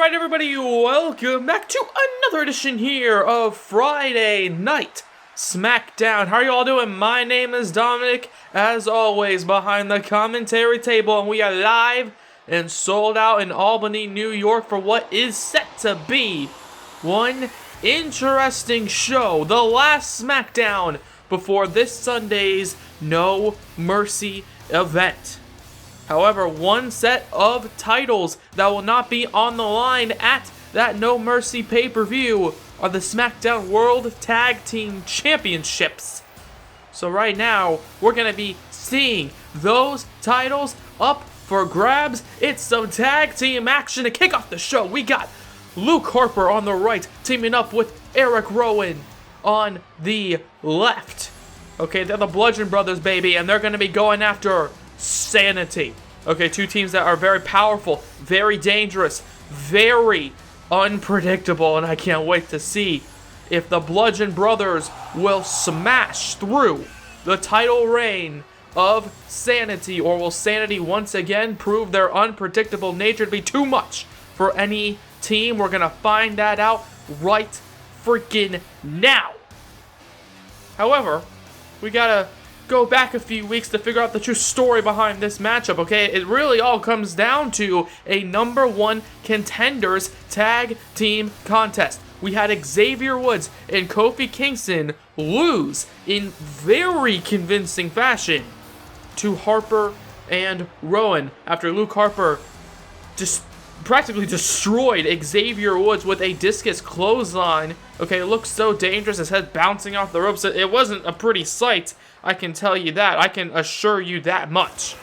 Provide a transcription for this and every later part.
Alright everybody, welcome back to another edition here of Friday Night SmackDown. How are you all doing? My name is Dominic, as always, behind the commentary table, and we are live and sold out in Albany, New York for what is set to be one interesting show. The last SmackDown before this Sunday's No Mercy event. However, one set of titles that will not be on the line at that No Mercy pay-per-view are the SmackDown World Tag Team Championships. So right now, we're going to be seeing those titles up for grabs. It's some tag team action to kick off the show. We got Luke Harper on the right, teaming up with Eric Rowan on the left. Okay, they're the Bludgeon Brothers, baby, and they're going to be going after Sanity. Okay, two teams that are very powerful, very dangerous, very unpredictable, and I can't wait to see if the Bludgeon Brothers will smash through the title reign of Sanity, or will Sanity once again prove their unpredictable nature to be too much for any team. We're gonna find that out right freaking now. However, we gotta go back a few weeks to figure out the true story behind this matchup, okay? It really all comes down to a #1 contenders tag team contest. We had Xavier Woods and Kofi Kingston lose in very convincing fashion to Harper and Rowan after Luke Harper just practically destroyed Xavier Woods with a discus clothesline. Okay, it looked so dangerous, his head bouncing off the ropes. It wasn't a pretty sight, I can tell you that. I can assure you that much.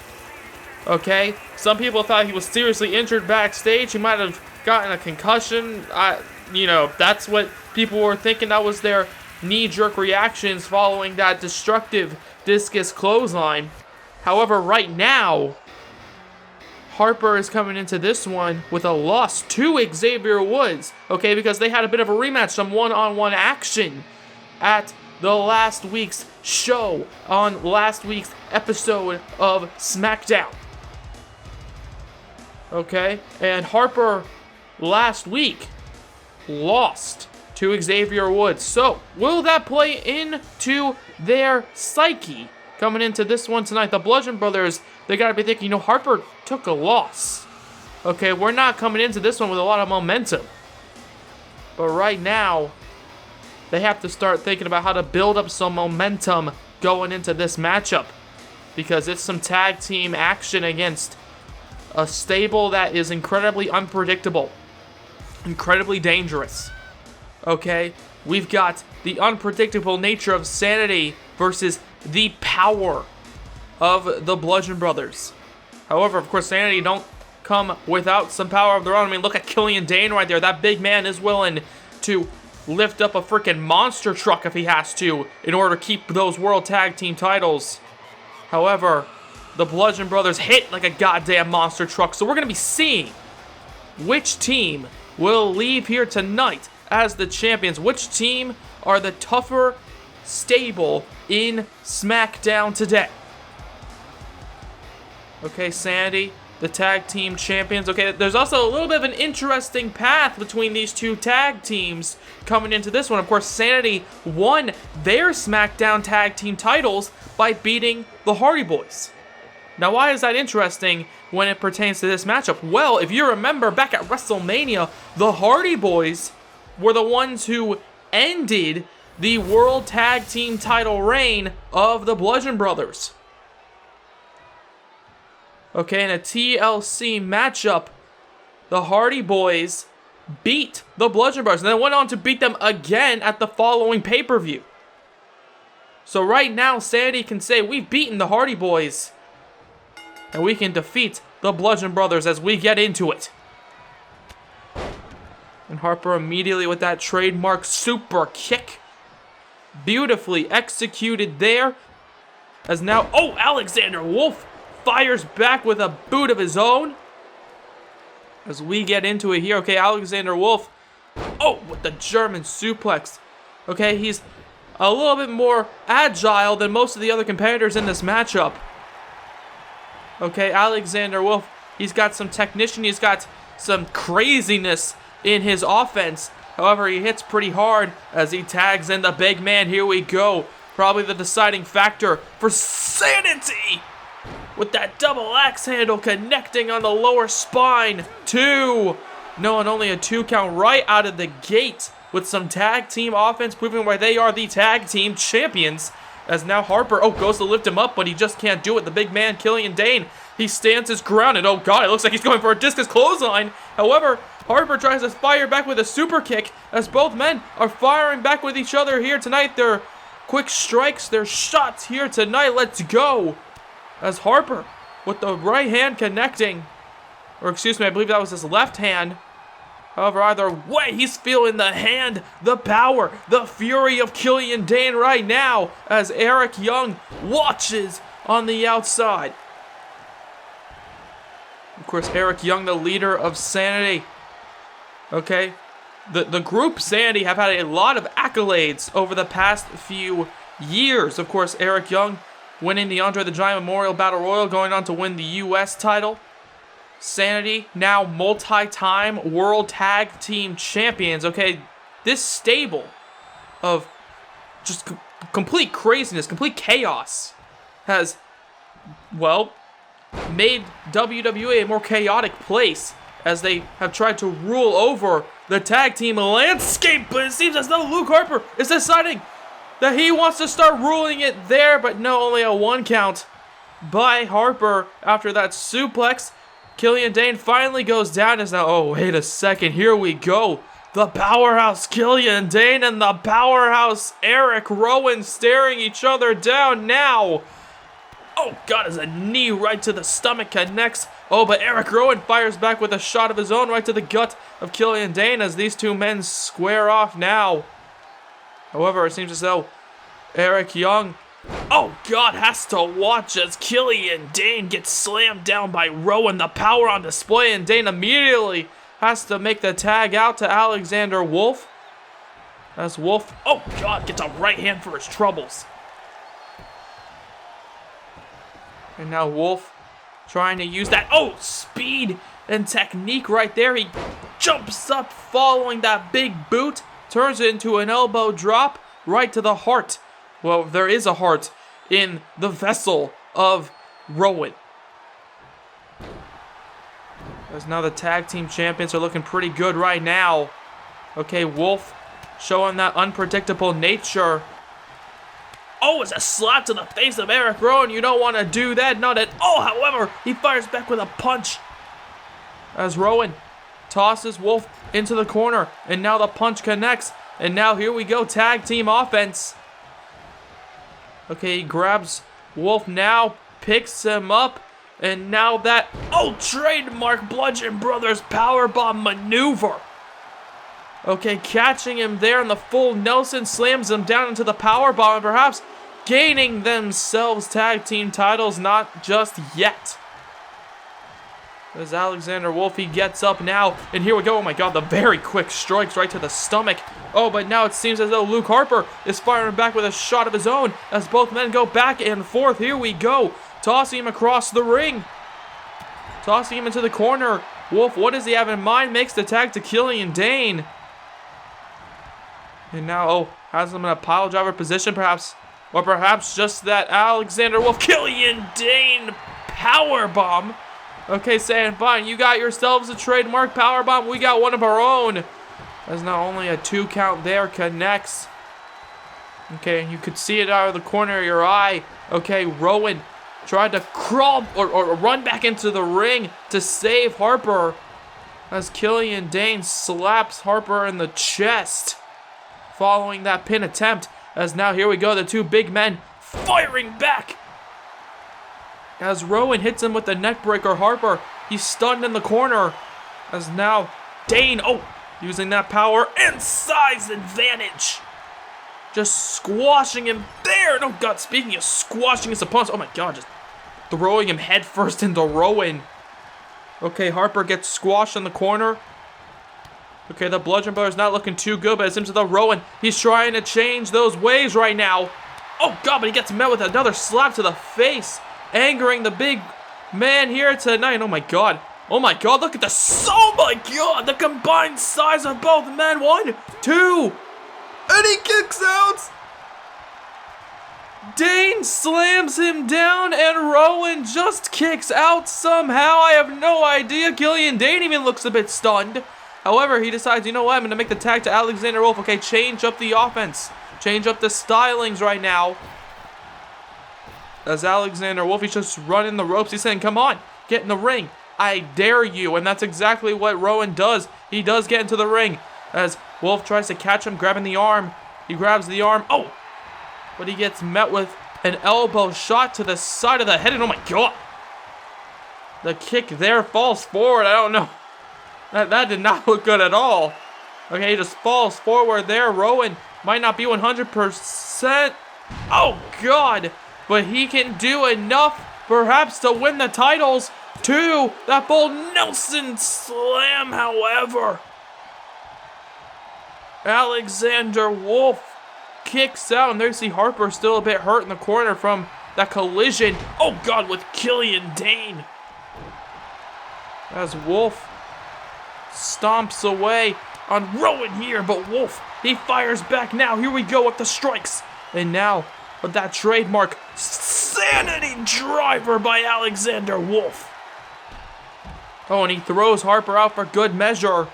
Okay, some people thought he was seriously injured backstage. He might have gotten a concussion. That's what people were thinking. That was their knee-jerk reactions following that destructive discus clothesline. However, right now, Harper is coming into this one with a loss to Xavier Woods, okay, because they had a bit of a rematch, some one-on-one action at the last week's show, on last week's episode of SmackDown. Okay, and Harper last week lost to Xavier Woods. So, will that play into their psyche coming into this one tonight? The Bludgeon Brothers, they gotta be thinking, Harper took a loss. Okay, we're not coming into this one with a lot of momentum. But right now, they have to start thinking about how to build up some momentum going into this matchup, because it's some tag team action against a stable that is incredibly unpredictable, incredibly dangerous. Okay, we've got the unpredictable nature of Sanity versus the power of the Bludgeon Brothers. However, of course, Sanity don't come without some power of their own. I mean, look at Killian Dane right there. That big man is willing to lift up a freaking monster truck if he has to in order to keep those World Tag Team titles. However, the Bludgeon Brothers hit like a goddamn monster truck. So we're going to be seeing which team will leave here tonight as the champions. Which team are the tougher stable in SmackDown today? Okay, Sanity, the tag team champions. Okay, there's also a little bit of an interesting path between these two tag teams coming into this one. Of course, Sanity won their SmackDown tag team titles by beating the Hardy Boys. Now, why is that interesting when it pertains to this matchup? Well, if you remember back at WrestleMania, the Hardy Boys were the ones who ended the World Tag Team title reign of the Bludgeon Brothers. Okay, in a TLC matchup, the Hardy Boys beat the Bludgeon Brothers, and then went on to beat them again at the following pay-per-view. So right now, Sanity can say, we've beaten the Hardy Boys, and we can defeat the Bludgeon Brothers as we get into it. And Harper immediately with that trademark super kick. Beautifully executed there. As now, Alexander Wolf fires back with a boot of his own. As we get into it here, okay, Alexander Wolf, with the German suplex. Okay, he's a little bit more agile than most of the other competitors in this matchup. Okay, Alexander Wolf, he's got some technician, he's got some craziness in his offense. However, he hits pretty hard as he tags in the big man. Here we go. Probably the deciding factor for Sanity with that double axe handle connecting on the lower spine. 2. No, and only a 2 count right out of the gate with some tag team offense, proving why they are the tag team champions. As now Harper, goes to lift him up, but he just can't do it. The big man, Killian Dane, he stands his ground, and oh god, it looks like he's going for a discus clothesline. However, Harper tries to fire back with a super kick as both men are firing back with each other here tonight. Their quick strikes, their shots here tonight. Let's go. As Harper with the right hand connecting, or excuse me, I believe that was his left hand. However, either way, he's feeling the hand, the power, the fury of Killian Dane right now as Eric Young watches on the outside. Of course, Eric Young, the leader of Sanity. Okay, the group Sanity have had a lot of accolades over the past few years. Of course, Eric Young winning the Andre the Giant Memorial Battle Royal, going on to win the U.S. title. Sanity, now multi-time World Tag Team Champions. Okay, this stable of just complete craziness, complete chaos has, well, made WWE a more chaotic place as they have tried to rule over the tag team landscape. But it seems as though Luke Harper is deciding that he wants to start ruling it there. But no, only a 1 count by Harper after that suplex. Killian Dane finally goes down as now, oh, wait a second, here we go. The powerhouse Killian Dane and the powerhouse Eric Rowan staring each other down now. Oh, God, as a knee right to the stomach connects. Oh, but Eric Rowan fires back with a shot of his own right to the gut of Killian Dane as these two men square off now. However, it seems as though Eric Young, oh God, has to watch as Killian Dane gets slammed down by Rowan. The power on display, and Dane immediately has to make the tag out to Alexander Wolf. As Wolf, oh God, gets a right hand for his troubles. And now Wolf trying to use that, speed and technique right there. He jumps up following that big boot, turns it into an elbow drop right to the heart. Well, there is a heart in the vessel of Rowan. As now the tag team champions are looking pretty good right now. Okay, Wolf showing that unpredictable nature. Oh, it's a slap to the face of Eric Rowan. You don't want to do that. Not at all. However, he fires back with a punch. As Rowan tosses Wolf into the corner. And now the punch connects. And now here we go. Tag team offense. Okay, he grabs Wolf now. Picks him up. And now that, trademark Bludgeon Brothers powerbomb maneuver. Okay, catching him there in the full Nelson, slams him down into the powerbomb, and perhaps gaining themselves tag team titles, not just yet. As Alexander Wolf, he gets up now, and here we go. Oh my God, the very quick strikes right to the stomach. Oh, but now it seems as though Luke Harper is firing back with a shot of his own as both men go back and forth. Here we go, tossing him across the ring, tossing him into the corner. Wolf, what does he have in mind? Makes the tag to Killian Dane. And now, has him in a pile driver position, perhaps. Or perhaps just that Alexander Wolf, Killian Dane powerbomb. Okay, saying, fine, you got yourselves a trademark powerbomb. We got one of our own. As now only a 2 count there connects. Okay, you could see it out of the corner of your eye. Okay, Rowan tried to crawl or run back into the ring to save Harper. As Killian Dane slaps Harper in the chest, following that pin attempt. As now here we go, the two big men firing back. As Rowan hits him with the neckbreaker, Harper, he's stunned in the corner. As now Dane, using that power and size advantage, just squashing him there. Oh God, speaking of squashing his opponents, oh my God, just throwing him headfirst into Rowan. Okay, Harper gets squashed in the corner. Okay, the Bludgeon Brothers not looking too good, but it seems as though Rowan, he's trying to change those ways right now. Oh God, but he gets met with another slap to the face, angering the big man here tonight. Oh my God, Oh my god, look at this. Oh my god, the combined size of both men. 1, 2, and he kicks out. Dane slams him down, and Rowan just kicks out somehow. I have no idea. Killian Dane even looks a bit stunned. However, he decides, you know what, I'm going to make the tag to Alexander Wolf. Okay, change up the offense. Change up the stylings right now. As Alexander Wolf, he's just running the ropes. He's saying, come on, get in the ring. I dare you. And that's exactly what Rowan does. He does get into the ring. As Wolf tries to catch him, grabbing the arm. He grabs the arm. Oh! But he gets met with an elbow shot to the side of the head. And oh my god! The kick there falls forward. I don't know. That did not look good at all. Okay, he just falls forward there. Rowan might not be 100%. Oh god! But he can do enough, perhaps, to win the titles. 2, that full Nelson slam, however. Alexander Wolf kicks out, and there you see Harper still a bit hurt in the corner from that collision. Oh god, with Killian Dane. As Wolf stomps away on Rowan here, but Wolf, he fires back now. Here we go with the strikes. And now, with that trademark Sanity driver by Alexander Wolf. Oh, and he throws Harper out for good measure.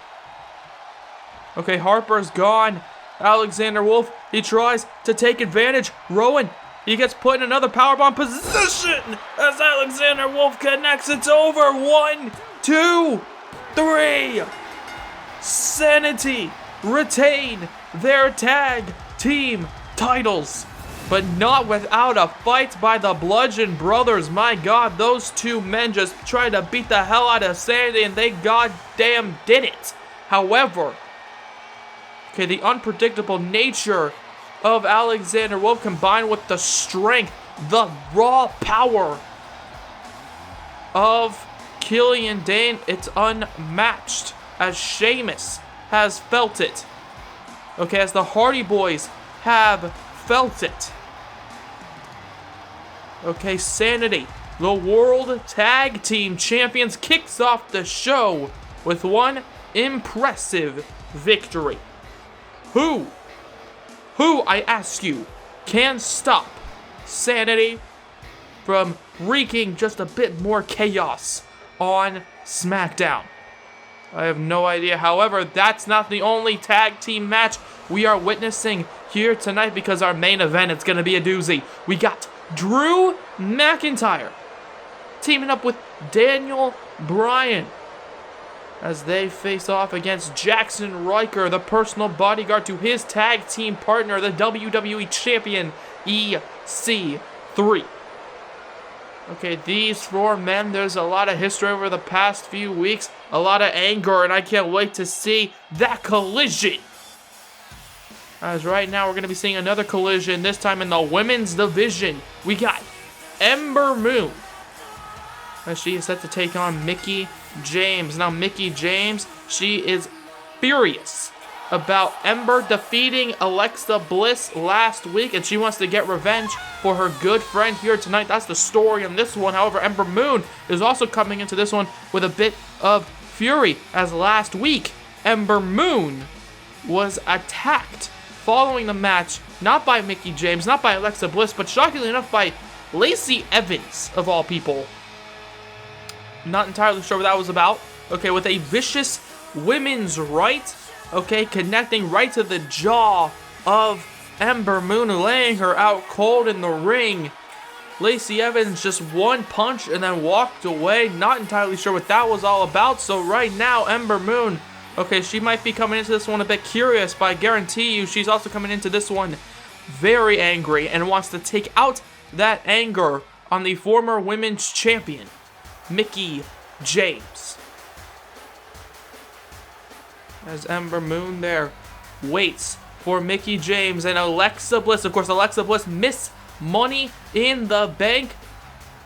Okay, Harper's gone. Alexander Wolf, he tries to take advantage. Rowan, he gets put in another powerbomb position as Alexander Wolf connects. It's over. 1, 2, 3. Sanity retain their tag team titles, but not without a fight by the Bludgeon Brothers. My god, those two men just tried to beat the hell out of Sanity, and they goddamn did it. However, okay, the unpredictable nature of Alexander Wolf combined with the strength, the raw power of Killian Dane, it's unmatched, as Sheamus has felt it. Okay, as the Hardy Boys have felt it. Okay, Sanity, the World Tag Team Champions, kicks off the show with one impressive victory. Who, I ask you, can stop Sanity from wreaking just a bit more chaos on SmackDown? I have no idea. However, that's not the only tag team match we are witnessing here tonight, because our main event, it's going to be a doozy. We got Drew McIntyre teaming up with Daniel Bryan as they face off against Jackson Riker, the personal bodyguard to his tag team partner, the WWE Champion, EC3. Okay, these 4 men, there's a lot of history over the past few weeks, a lot of anger, and I can't wait to see that collision. As right now, we're going to be seeing another collision, this time in the women's division. We got Ember Moon, as she is set to take on Mickie James. Now, Mickie James, she is furious about Ember defeating Alexa Bliss last week, and she wants to get revenge for her good friend here tonight. That's the story in this one. However, Ember Moon is also coming into this one with a bit of fury, as last week, Ember Moon was attacked following the match, not by Mickie James, not by Alexa Bliss, but shockingly enough by Lacey Evans, of all people. Not entirely sure what that was about. Okay, with a vicious women's right, okay, connecting right to the jaw of Ember Moon, laying her out cold in the ring. Lacey Evans just one punch and then walked away. Not entirely sure what that was all about. So right now, Ember Moon, okay, she might be coming into this one a bit curious, but I guarantee you she's also coming into this one very angry and wants to take out that anger on the former women's champion, Mickie James. As Ember Moon there waits for Mickie James and Alexa Bliss. Of course, Alexa Bliss missed Money in the Bank.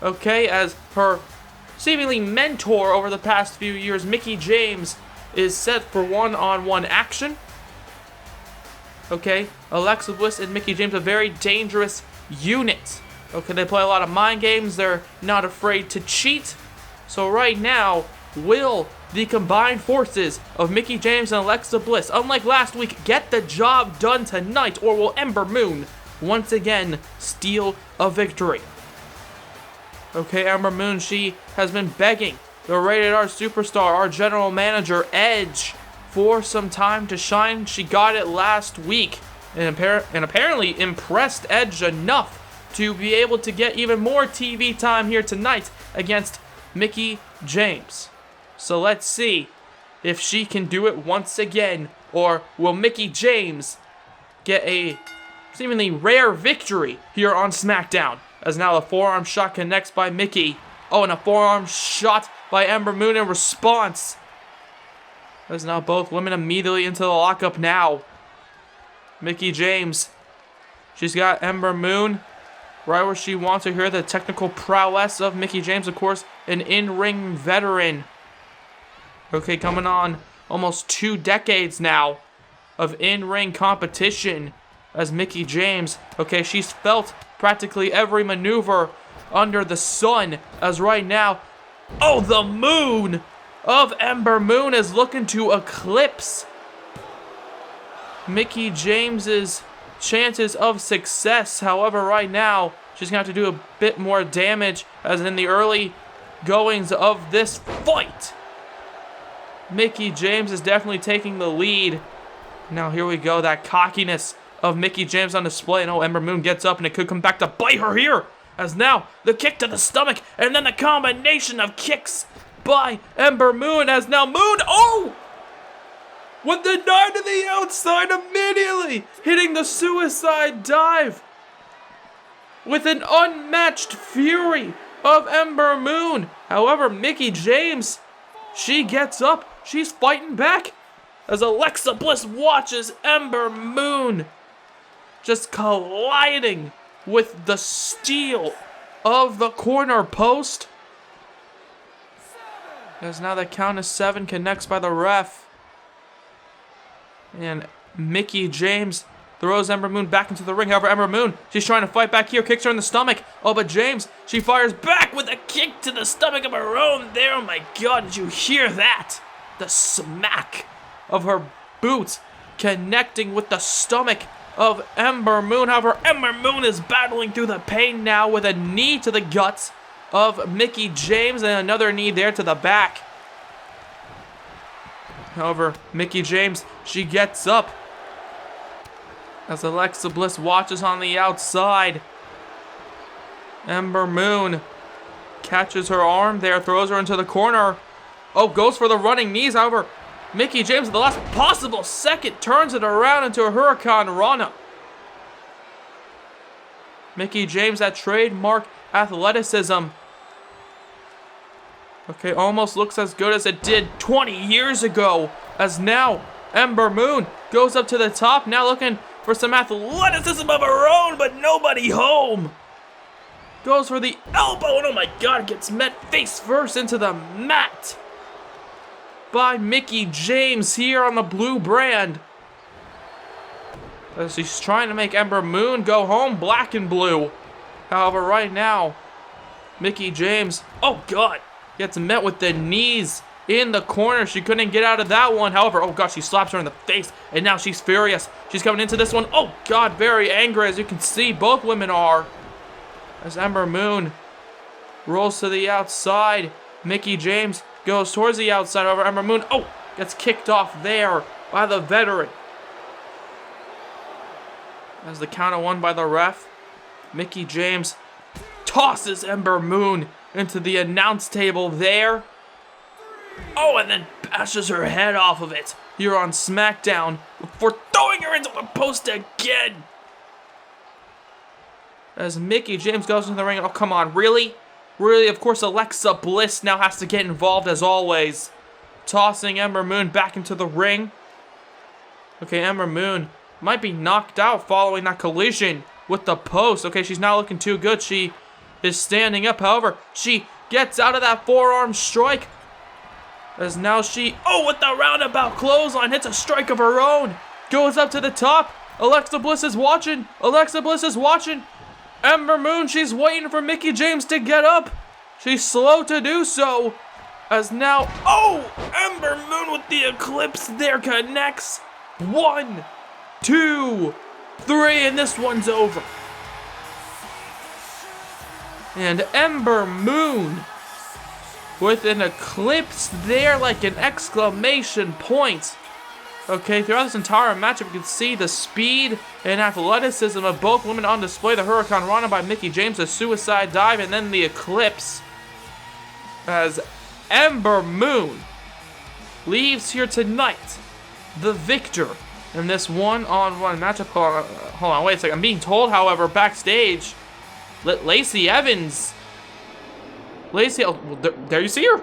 Okay, as her seemingly mentor over the past few years, Mickie James is set for one-on-one action. Okay, Alexa Bliss and Mickie James, a very dangerous unit. Okay, they play a lot of mind games. They're not afraid to cheat. So right now, will the combined forces of Mickie James and Alexa Bliss, unlike last week, get the job done tonight, or will Ember Moon once again steal a victory? Okay, Ember Moon, she has been begging the Rated R Superstar, our general manager, Edge, for some time to shine. She got it last week and apparently impressed Edge enough to be able to get even more TV time here tonight against Mickie James. So let's see if she can do it once again, or will Mickie James get a seemingly rare victory here on SmackDown, as now the forearm shot connects by Mickie. Oh, and a forearm shot by Ember Moon in response. As now both women immediately into the lockup now. Mickie James, she's got Ember Moon right where she wants to hear the technical prowess of Mickie James, of course, an in-ring veteran. Okay, coming on almost 2 decades now of in-ring competition as Mickie James. Okay, she's felt practically every maneuver under the sun, as right now, oh, the moon of Ember Moon is looking to eclipse Mickie James's chances of success. However, right now, she's going to have to do a bit more damage, as in the early goings of this fight, Mickie James is definitely taking the lead. Now here we go, that cockiness of Mickie James on display. And oh, Ember Moon gets up, and it could come back to bite her here, as now the kick to the stomach, and then the combination of kicks by Ember Moon, as now Moon, oh! With the 9 to the outside immediately, hitting the suicide dive with an unmatched fury of Ember Moon. However, Mickie James, she gets up, she's fighting back, as Alexa Bliss watches Ember Moon just colliding with the steel of the corner post. As now the count of 7 connects by the ref. And Mickie James throws Ember Moon back into the ring. However, Ember Moon, she's trying to fight back here, kicks her in the stomach. Oh, but James, she fires back with a kick to the stomach of her own there. Oh my God, did you hear that? The smack of her boot connecting with the stomach of Ember Moon. However, Ember Moon is battling through the pain now with a knee to the guts of Mickie James and another knee there to the back. However, Mickie James, she gets up as Alexa Bliss watches on the outside. Ember Moon catches her arm there, throws her into the corner. Oh, goes for the running knees. However, Mickie James at the last possible second turns it around into a Hurricane Rana. Mickie James, that trademark athleticism. Okay, almost looks as good as it did 20 years ago, as now Ember Moon goes up to the top, now looking for some athleticism of her own, but nobody home. Goes for the elbow, and oh my God, gets met face first into the mat by Mickie James here on the blue brand. As she's trying to make Ember Moon go home black and blue. However, right now, Mickie James, oh God, gets met with the knees in the corner. She couldn't get out of that one. However, oh gosh, she slaps her in the face, and now she's furious. She's coming into this one. Oh God, very angry, as you can see, both women are. As Ember Moon rolls to the outside, Mickie James goes towards the outside. Over Ember Moon, oh, gets kicked off there by the veteran. As the count of 1 by the ref, Mickie James tosses Ember Moon into the announce table there. Oh, and then bashes her head off of it here on SmackDown before throwing her into the post again. As Mickie James goes into the ring. Oh, come on, really? Really, of course, Alexa Bliss now has to get involved as always. Tossing Ember Moon back into the ring. Okay, Ember Moon might be knocked out following that collision with the post. Okay, she's not looking too good. She is standing up. However, she gets out of that forearm strike. As now she, oh, with the roundabout clothesline, hits a strike of her own. Goes up to the top. Alexa Bliss is watching. Alexa Bliss is watching. Ember Moon, she's waiting for Mickie James to get up. She's slow to do so. As now, oh, Ember Moon with the Eclipse there connects. 1, 2, 3, and this one's over. And Ember Moon with an Eclipse there like an exclamation point. Okay, throughout this entire matchup, you can see the speed and athleticism of both women on display. The Hurricane Rana by Mickie James, a suicide dive, and then the Eclipse. As Ember Moon leaves here tonight the victor in this one-on-one matchup. Hold on, wait a second. I'm being told, however, backstage, Lacey Evans. Lacey, oh, well, there you see her.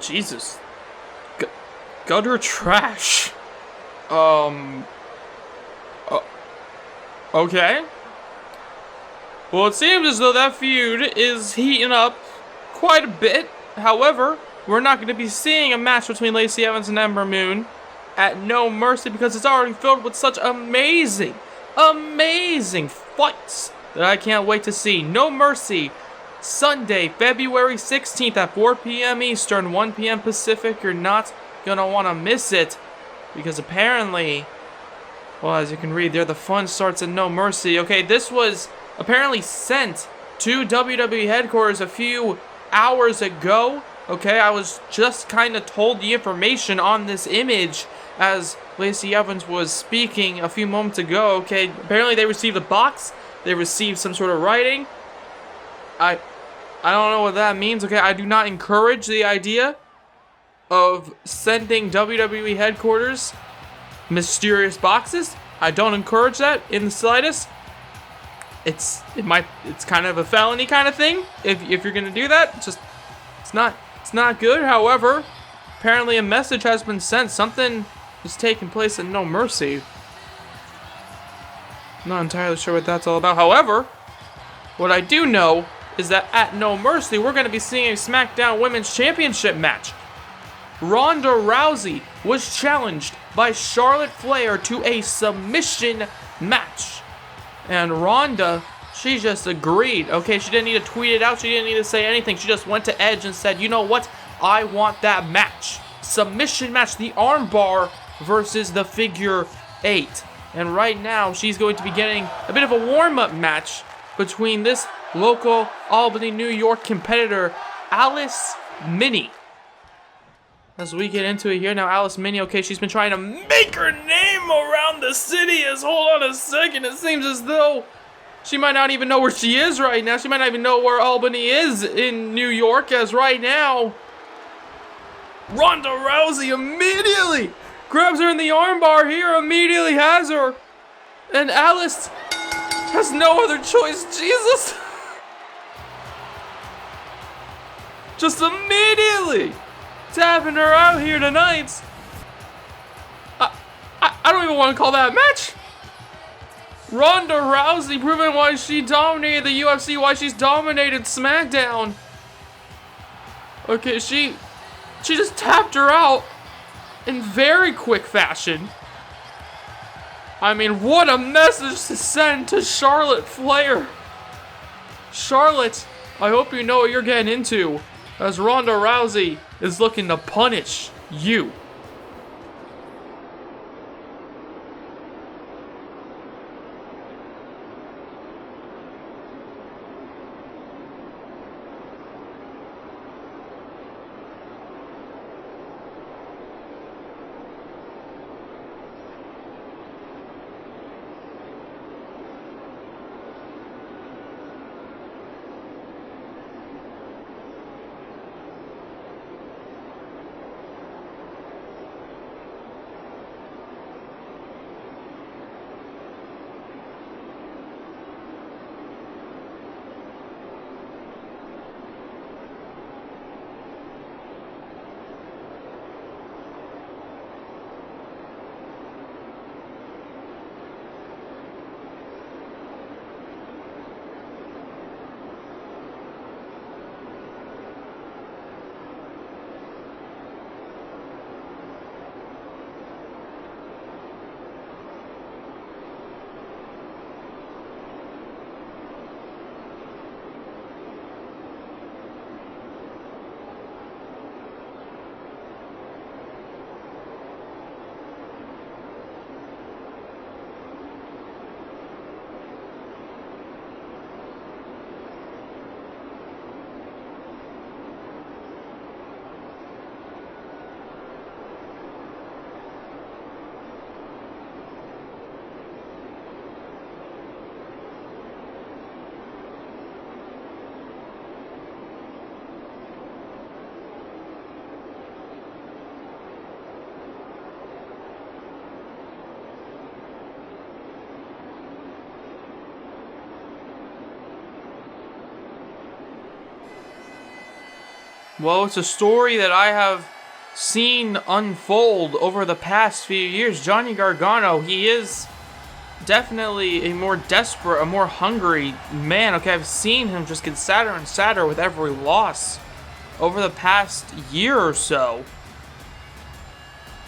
Jesus. Gutter trash. Okay. Well, it seems as though that feud is heating up quite a bit. However, we're not going to be seeing a match between Lacey Evans and Ember Moon at No Mercy because it's already filled with such amazing fights that I can't wait to see. No Mercy, Sunday, February 16th at 4 p.m. Eastern, 1 p.m. Pacific. You're not going to want to miss it because apparently, well, as you can read there, the fun starts at No Mercy. Okay, this was apparently sent to WWE headquarters a few hours ago. Okay, I was just kind of told the information on this image as Lacey Evans was speaking a few moments ago. Okay, apparently they received a box. They received some sort of writing. I don't know what that means. Okay, I do not encourage the idea of sending WWE headquarters mysterious boxes. I don't encourage that in the slightest. It's kind of a felony kind of thing if you're gonna do that. It's not good. However, apparently a message has been sent. Something is taking place in No Mercy. I'm not entirely sure what that's all about. However, what I do know is that at No Mercy, we're going to be seeing a SmackDown Women's Championship match. Ronda Rousey was challenged by Charlotte Flair to a submission match. And Ronda, she just agreed. Okay, she didn't need to tweet it out. She didn't need to say anything. She just went to Edge and said, you know what? I want that match. Submission match, the armbar versus the figure 8. And right now, she's going to be getting a bit of a warm-up match between this local Albany, New York competitor, Alice Minnie. As we get into it here now, Alice Minnie, okay, she's been trying to make her name around the city. Hold on a second, it seems as though she might not even know where she is right now. She might not even know where Albany is in New York, as right now, Ronda Rousey immediately grabs her in the armbar here, immediately has her, and Alice has no other choice. Jesus. Just immediately tapping her out here tonight. I don't even want to call that a match. Ronda Rousey proving why she dominated the UFC, why she's dominated SmackDown. Okay, she just tapped her out in very quick fashion. I mean, what a message to send to Charlotte Flair. Charlotte, I hope you know what you're getting into, as Ronda Rousey is looking to punish you. Well, it's a story that I have seen unfold over the past few years. Johnny Gargano, he is definitely a more desperate, a more hungry man. Okay, I've seen him just get sadder and sadder with every loss over the past year or so.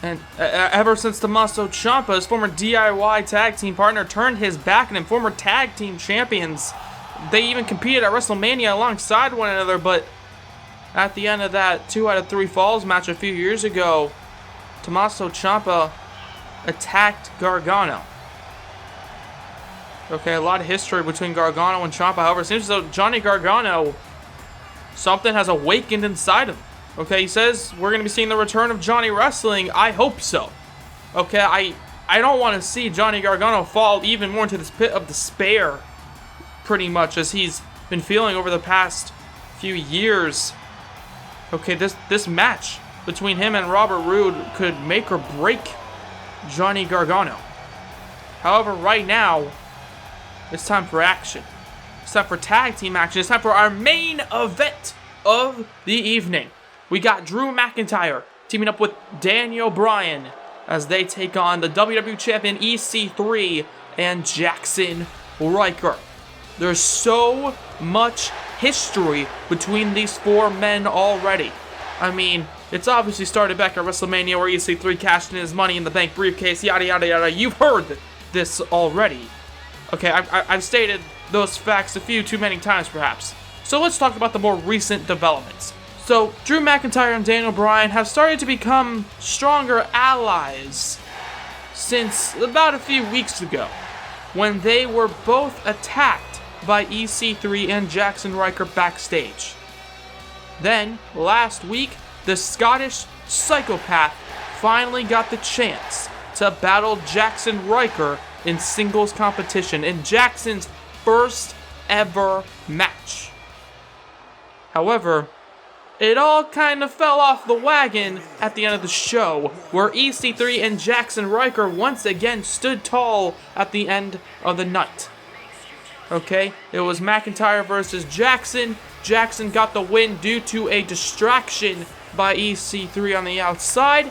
And ever since Tommaso Ciampa, his former DIY tag team partner, turned his back on him, former tag team champions, they even competed at WrestleMania alongside one another, but at the end of that 2 out of 3 falls match a few years ago, Tommaso Ciampa attacked Gargano. Okay, a lot of history between Gargano and Ciampa. However, it seems as though Johnny Gargano, something has awakened inside him. Okay, he says we're going to be seeing the return of Johnny Wrestling. I hope so. Okay, I don't want to see Johnny Gargano fall even more into this pit of despair, pretty much, as he's been feeling over the past few years. Okay, this match between him and Robert Roode could make or break Johnny Gargano. However, right now, it's time for action. It's time for tag team action. It's time for our main event of the evening. We got Drew McIntyre teaming up with Daniel Bryan as they take on the WWE Champion EC3 and Jackson Ryker. There's so much history between these 4 men already. I mean, it's obviously started back at WrestleMania where EC3 cashed in his Money in the Bank briefcase, yada yada yada. You've heard this already. Okay, I've stated those facts a few too many times perhaps. So let's talk about the more recent developments. So, Drew McIntyre and Daniel Bryan have started to become stronger allies since about a few weeks ago, when they were both attacked by EC3 and Jackson Ryker backstage. Then, last week, the Scottish psychopath finally got the chance to battle Jackson Ryker in singles competition in Jackson's first ever match. However, it all kind of fell off the wagon at the end of the show, where EC3 and Jackson Ryker once again stood tall at the end of the night. Okay, it was McIntyre versus Jackson. Jackson got the win due to a distraction by EC3 on the outside.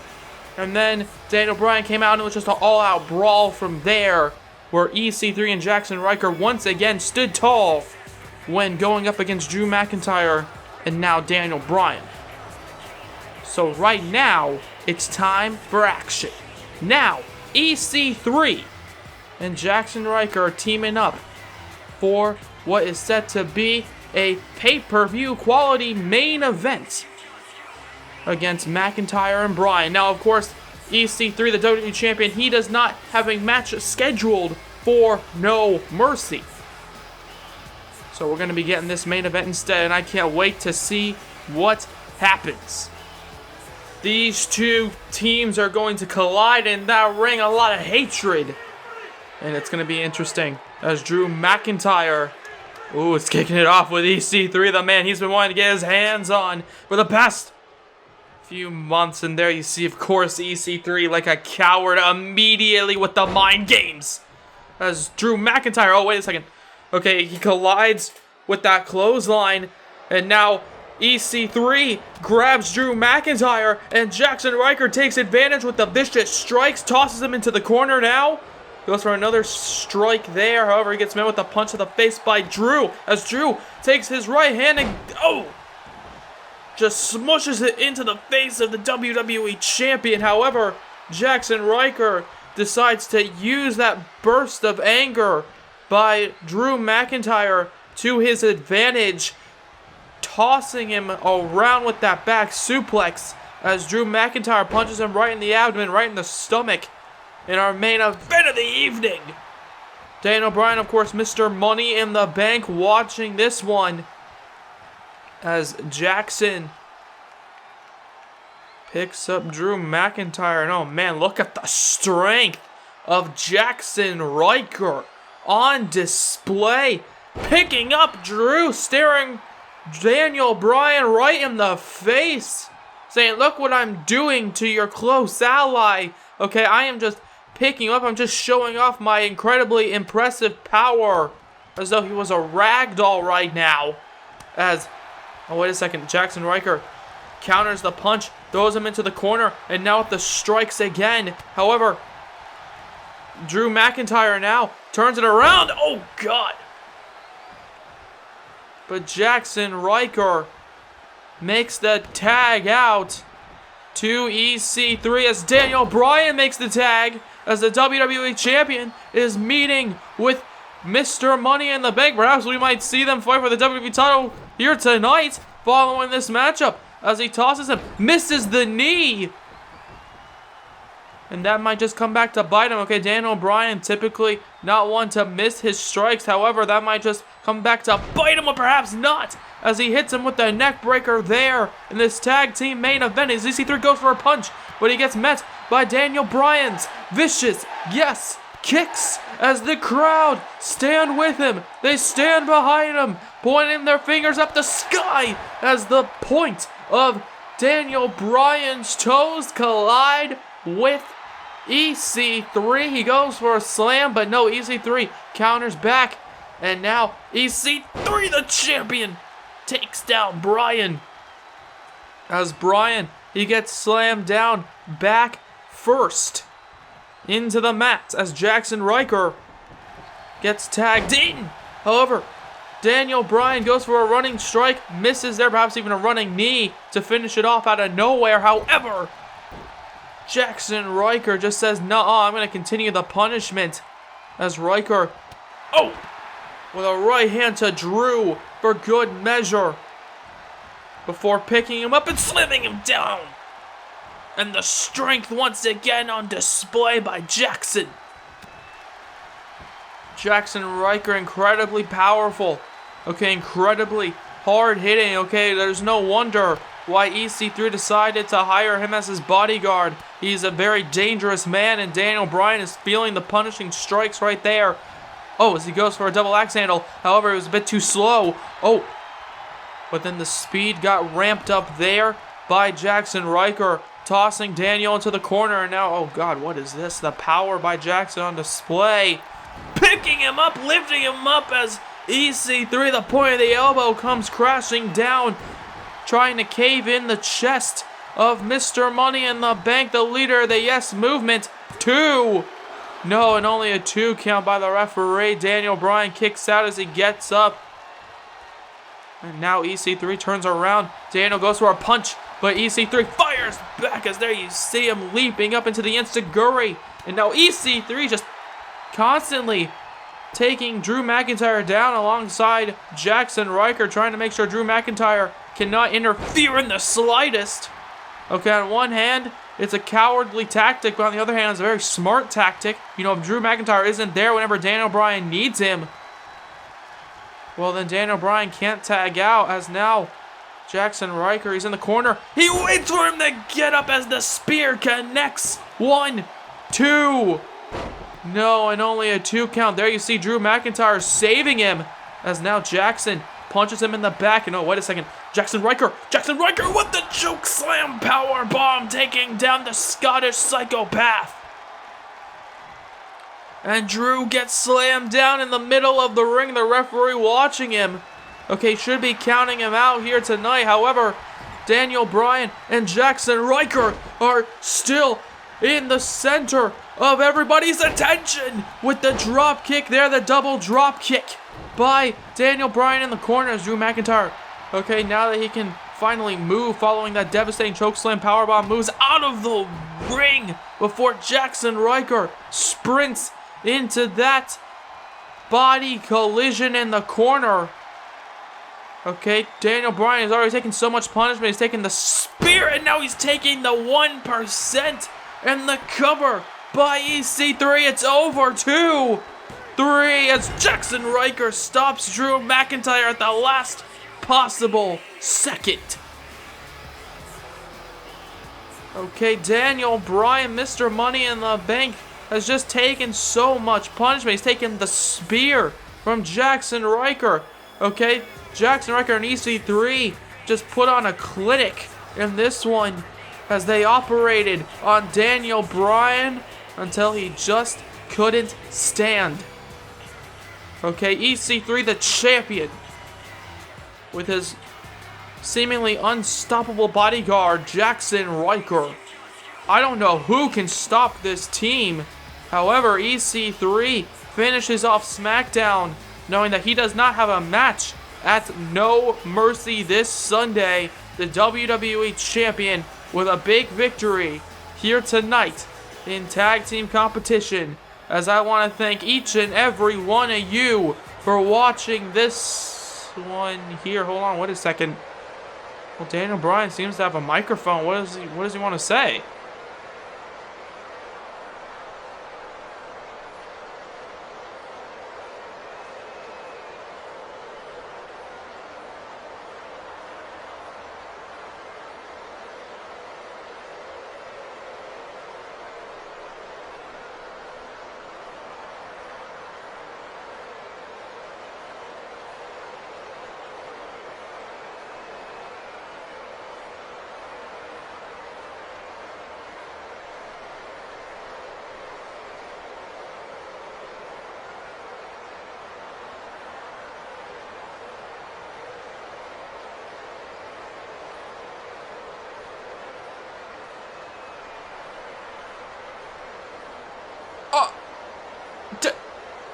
And then Daniel Bryan came out and it was just an all-out brawl from there, where EC3 and Jackson Ryker once again stood tall when going up against Drew McIntyre and now Daniel Bryan. So right now, it's time for action. Now, EC3 and Jackson Ryker are teaming up for what is set to be a pay-per-view quality main event against McIntyre and Bryan. Now, of course, EC3, the WWE Champion, he does not have a match scheduled for No Mercy. So we're going to be getting this main event instead, and I can't wait to see what happens. These two teams are going to collide in that ring, a lot of hatred. And it's going to be interesting as Drew McIntyre, is kicking it off with EC3, the man he's been wanting to get his hands on for the past few months. And there you see, of course, EC3 like a coward immediately with the mind games. As Drew McIntyre, oh, wait a second. Okay, he collides with that clothesline, and now EC3 grabs Drew McIntyre, and Jackson Ryker takes advantage with the vicious strikes, tosses him into the corner now. Goes for another strike there, however, he gets met with a punch to the face by Drew, as Drew takes his right hand and, just smushes it into the face of the WWE Champion. However, Jackson Ryker decides to use that burst of anger by Drew McIntyre to his advantage, tossing him around with that back suplex as Drew McIntyre punches him right in the abdomen, right in the stomach in our main event of the evening. Daniel Bryan, of course, Mr. Money in the Bank, watching this one as Jackson picks up Drew McIntyre. And oh man, look at the strength of Jackson Ryker on display, picking up Drew, staring Daniel Bryan right in the face, saying, look what I'm doing to your close ally. Okay, I am just picking up, I'm just showing off my incredibly impressive power, as though he was a ragdoll right now. As, oh wait a second, Jackson Ryker counters the punch, throws him into the corner, and now with the strikes again. However, Drew McIntyre now turns it around. Oh, God. But Jackson Ryker makes the tag out to EC3 as Daniel Bryan makes the tag as the WWE Champion is meeting with Mr. Money in the Bank. Perhaps we might see them fight for the WWE title here tonight following this matchup as he tosses him, misses the knee. And that might just come back to bite him. Okay, Daniel Bryan typically not one to miss his strikes. However, that might just come back to bite him, or perhaps not, as he hits him with the neck breaker there in this tag team main event. As EC3 goes for a punch, but he gets met by Daniel Bryan's vicious, yes, kicks as the crowd stand with him. They stand behind him, pointing their fingers up the sky as the point of Daniel Bryan's toes collide with EC3. He goes for a slam, but no, EC3 counters back. And now EC3, the champion, takes down Bryan. As Bryan, he gets slammed down back first into the mat as Jackson Ryker gets tagged in. However, Daniel Bryan goes for a running strike, misses there, perhaps even a running knee to finish it off out of nowhere. However, Jackson Ryker just says, "Nuh-uh, I'm going to continue the punishment." As Ryker, with a right hand to Drew for good measure, before picking him up and slamming him down. And the strength once again on display by Jackson. Jackson Ryker, incredibly powerful. Okay, incredibly hard hitting. Okay, there's no wonder why EC3 decided to hire him as his bodyguard. He's a very dangerous man, and Daniel Bryan is feeling the punishing strikes right there. As he goes for a double axe handle. However, it was a bit too slow. But then the speed got ramped up there by Jackson Ryker, tossing Daniel into the corner. And now, oh God, what is this? The power by Jackson on display. Picking him up, lifting him up as EC3, the point of the elbow, comes crashing down, trying to cave in the chest of Mr. Money in the Bank, the leader of the Yes Movement. 2. No, and only a 2 count by the referee. Daniel Bryan kicks out as he gets up. And now EC3 turns around. Daniel goes for a punch, but EC3 fires back as there you see him leaping up into the Enziguri. And now EC3 just constantly taking Drew McIntyre down alongside Jackson Ryker, trying to make sure Drew McIntyre cannot interfere in the slightest. Okay, on one hand, it's a cowardly tactic, but on the other hand, it's a very smart tactic. You know, if Drew McIntyre isn't there whenever Daniel Bryan needs him, well, then Daniel Bryan can't tag out, as now Jackson Ryker, he's in the corner. He waits for him to get up as the spear connects. 1, 2. No, and only a 2 count. There you see Drew McIntyre saving him, as now Jackson punches him in the back. And oh, wait a second. Jackson Ryker with the choke slam power bomb, taking down the Scottish psychopath. And Drew gets slammed down in the middle of the ring. The referee watching him. Okay, should be counting him out here tonight. However, Daniel Bryan and Jackson Ryker are still in the center of everybody's attention with the drop kick there, the double drop kick by Daniel Bryan in the corner as Drew McIntyre. Okay, now that he can finally move following that devastating chokeslam powerbomb, moves out of the ring before Jackson Ryker sprints into that body collision in the corner. Okay, Daniel Bryan has already taken so much punishment. He's taken the spear, and now he's taking the 1% and the cover by EC3. It's over. 2, 3 as Jackson Ryker stops Drew McIntyre at the last possible second. Okay, Daniel Bryan, Mr. Money in the Bank, has just taken so much punishment. He's taken the spear from Jackson Ryker. Okay, Jackson Ryker and EC3 just put on a clinic in this one as they operated on Daniel Bryan until he just couldn't stand. Okay, EC3 the champion with his seemingly unstoppable bodyguard Jackson Riker. I don't know who can stop this team. However, EC3 finishes off SmackDown knowing that he does not have a match at No Mercy this Sunday. The WWE Champion with a big victory here tonight in tag team competition. As I want to thank each and every one of you for watching this one here. Hold on, wait a second. Well, Daniel Bryan seems to have a microphone. What does he want to say?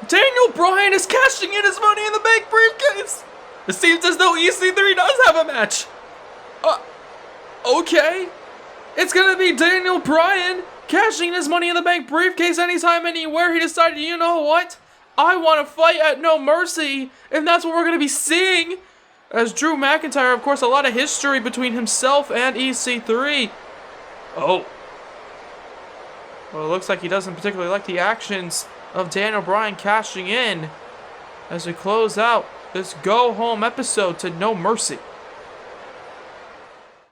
Daniel Bryan is cashing in his Money in the Bank briefcase. It seems as though EC3 does have a match. Okay. It's gonna be Daniel Bryan cashing his Money in the Bank briefcase anytime, anywhere. He decided, you know what? I want to fight at No Mercy, and that's what we're gonna be seeing. As Drew McIntyre, of course, a lot of history between himself and EC3. Oh. Well, it looks like he doesn't particularly like the actions of Daniel Bryan cashing in as we close out this go-home episode to No Mercy.